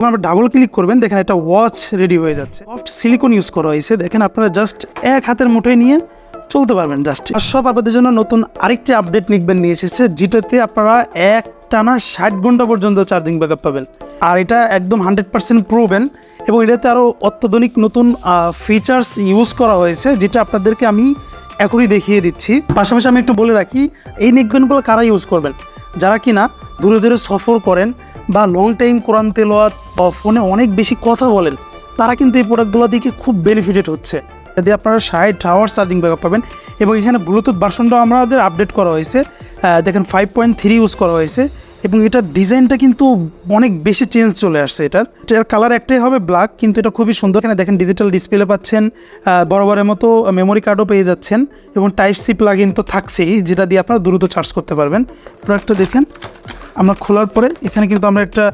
আপনারা double click করবেন, দেখেন একটা ওয়াচ রেডি হয়ে যাচ্ছে। সফট সিলিকন ইউজ করা হয়েছে, দেখেন আপনারা জাস্ট এক হাতের মুঠোয় নিয়ে চলতে পারবেন জাস্ট। আর সব আপনাদের জন্য নতুন আরেকটি আপডেট নিকবেন নিয়ে এসেছে, যেটাতে আপনারা এক টানা 60 ঘন্টা পর্যন্ত চার্জিং ব্যাকআপ পাবেন। আর এটা একদম 100% প্রুভেন এবং এটাতে আরও অত্যাধুনিক নতুন ফিচার্স ইউজ করা হয়েছে, যেটা আপনাদেরকে আমি এখনই দেখিয়ে দিচ্ছি। পাশাপাশি আমি একটু বলে রাখি, এই নেকব্যান্ডগুলো কারা ইউজ করবেন? যারা কিনা দূরে দূরে সফর করেন বা লং টাইম কোরআন তেলাওয়াত বা ফোনে অনেক বেশি কথা বলেন, তারা কিন্তু এই প্রোডাক্টগুলো দেখে খুব বেনিফিটেড হচ্ছে। যদি আপনারা 60 আওয়ার্স চার্জিং ব্যাকআপ পাবেন এবং এখানে ব্লুটুথ ভার্সনটাও আমাদের আপডেট করা হয়েছে, দেখেন 5.3 ইউজ করা হয়েছে এবং এটার ডিজাইনটা কিন্তু অনেক বেশি চেঞ্জ চলে আসছে। এটার কালার একটাই হবে ব্ল্যাক, কিন্তু এটা খুবই সুন্দর। এখানে দেখেন ডিজিটাল ডিসপ্লে পাচ্ছেন, বরাবরের মতো মেমোরি কার্ডও পেয়ে যাচ্ছেন এবং টাইপ সি প্লাগ ইন তো থাকছেই, যেটা দিয়ে আপনারা দ্রুত চার্জ করতে পারবেন। প্রোডাক্টটা দেখেন, আমরা খোলার পরে এখানে কিন্তু আমরা একটা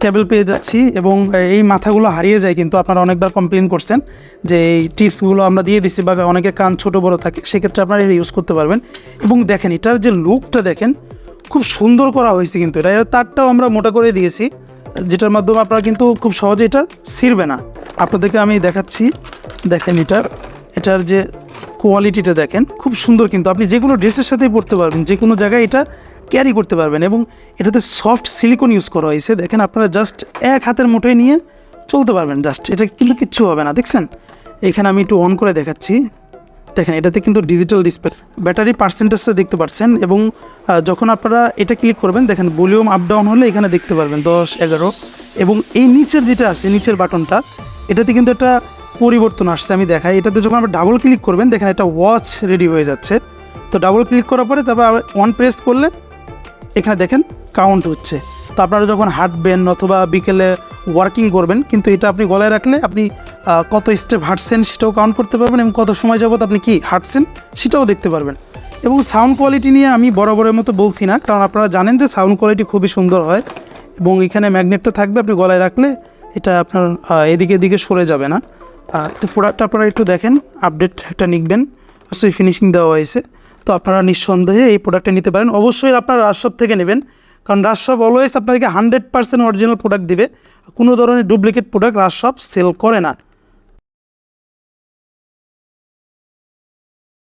কেবল পেয়ে যাচ্ছি এবং এই মাথাগুলো হারিয়ে যায়, কিন্তু আপনারা অনেকবার কমপ্লেন করছেন যে এই টিপসগুলো আমরা দিয়ে দিচ্ছি বা অনেকের কান ছোটো বড়ো থাকে, সেক্ষেত্রে আপনারা এটা ইউজ করতে পারবেন। এবং দেখেন এটার যে লুকটা দেখেন, খুব সুন্দর করা হয়েছে। কিন্তু এর তারটাও আমরা মোটা করে দিয়েছি, যেটার মাধ্যমে আপনারা কিন্তু খুব সহজে এটা ছিঁড়বে না। আপনাদেরকে আমি দেখাচ্ছি, দেখেন এটার যে কোয়ালিটিটা দেখেন, খুব সুন্দর। কিন্তু আপনি যে কোনো ড্রেসের সাথেই পরতে পারবেন, যে কোনো জায়গায় এটা ক্যারি করতে পারবেন এবং এটাতে সফট সিলিকন ইউজ করা হয়েছে। দেখেন আপনারা জাস্ট এক হাতের মুঠোয় নিয়ে চলতে পারবেন জাস্ট, এটা কিন্তু কিচ্ছু হবে না। দেখছেন, এখানে আমি একটু অন করে দেখাচ্ছি, দেখেন এটাতে কিন্তু ডিজিটাল ডিসপ্লে, ব্যাটারি পার্সেন্টেজটা দেখতে পাচ্ছেন এবং যখন আপনারা এটা ক্লিক করবেন, দেখেন ভলিউম আপ ডাউন হলে এখানে দেখতে পারবেন 10, 11 এবং এই নিচের যেটা আছে, নিচের বাটনটা, এটাতে কিন্তু একটা পরিবর্তন আসছে। আমি দেখাই, এটাতে যখন আপনারা ডাবল ক্লিক করবেন, দেখেন একটা ওয়াচ রেডি হয়ে যাচ্ছে। তো ডাবল ক্লিক করার পরে তারপর অন প্রেস করলে এখানে দেখেন কাউন্ট হচ্ছে। তো আপনারা যখন হাঁটবেন অথবা বিকেলে ওয়ার্কিং করবেন, কিন্তু এটা আপনি গলায় রাখলে আপনি কত স্টেপ হাঁটছেন সেটাও কাউন্ট করতে পারবেন এবং কত সময় যাবত আপনি কি হাঁটছেন সেটাও দেখতে পারবেন। এবং সাউন্ড কোয়ালিটি নিয়ে আমি বরাবরের মতো বলছি না, কারণ আপনারা জানেন যে সাউন্ড কোয়ালিটি খুবই সুন্দর হয় এবং এখানে ম্যাগনেটটা থাকবে, আপনি গলায় রাখলে এটা আপনার এদিকে সরে যাবে না। তো প্রোডাক্টটা আপনারা একটু দেখেন, আপডেট একটা নিকবেন, অবশ্যই ফিনিশিং দেওয়া হয়েছে। তো আপনারা নিঃসন্দেহে এই প্রোডাক্টটা নিতে পারেন। অবশ্যই আপনারা রাজশপ থেকে নেবেন, কারণ রাজশপ অলওয়েজ আপনাদেরকে 100% অরিজিনাল প্রোডাক্ট দিবে, কোনো ধরনের ডুপ্লিকেট প্রোডাক্ট রাজশপ সেল করে না।